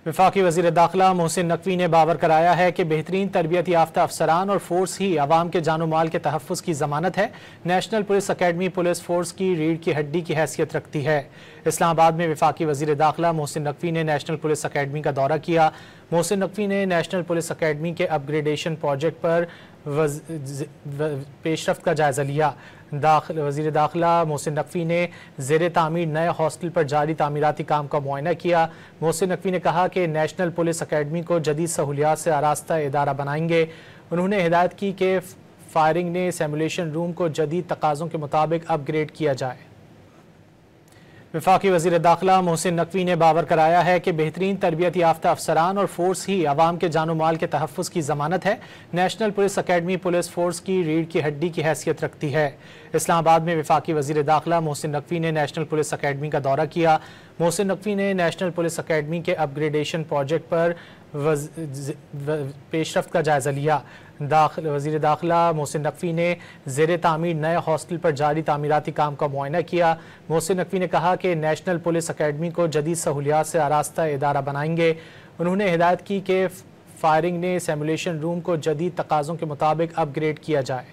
वफाकी वज़ीर दाखिला मोहसिन नकवी ने बावर कराया है कि बेहतरीन तरबियत याफ्ता अफसरान और फोर्स ही अवाम के जानो माल के तहफ़्फ़ुज़ की ज़मानत है। National police academy police force की रीढ़ की हड्डी की हैसियत रखती है। इस्लामाबाद में वफाकी वज़ीर दाखिला मोहसिन नकवी ने नेशनल पुलिस अकेडमी का दौरा किया। मोहसिन नकवी ने नेशनल पुलिस अकेडमी के अपग्रेडेशन प्रोजेक्ट पर पेशरफ्त का जायज़ा लिया। वज़ीर दाखिला मोहसिन नकवी ने ज़ेरे तामीर नए हॉस्टल पर जारी तामीराती काम का मुआयना किया। मोहसिन नकवी ने कहा कि नेशनल पुलिस अकेडमी को जदीद सहूलियात से आरास्ता इदारा बनाएंगे। उन्होंने हिदायत की कि फायरिंग ने सिमुलेशन रूम को जदीद तकाज़ों के मुताबिक अपग्रेड किया जाए। वफाकी वज़ीर दाखिला मोहसिन नकवी ने बावर कराया है कि बेहतरीन तरबियत याफ्ता अफसरान और फोर्स ही अवाम के जानो माल के तहफ़्फ़ुज़ की ज़मानत है। National police academy police force की रीढ़ की हड्डी की हैसियत रखती है। इस्लामाबाद में वफाकी वज़ीर दाखिला मोहसिन नकवी ने नेशनल पुलिस अकेडमी का दौरा किया। मोहसिन नकवी ने नेशनल पुलिस अकेडमी के अपग्रेडेशन प्रोजेक्ट पर पेशरफ्त का जायज़ा लिया। वज़ीर दाखिला मोहसिन नकवी ने ज़ेरे तामीर नए हॉस्टल पर जारी तामीराती काम का मुआयना किया। मोहसिन नकवी ने कहा कि नेशनल पुलिस अकेडमी को जदीद सहूलियात से आरास्ता इदारा बनाएंगे। उन्होंने हिदायत की कि फायरिंग ने सिमुलेशन रूम को जदीद तकाज़ों के मुताबिक अपग्रेड किया जाए।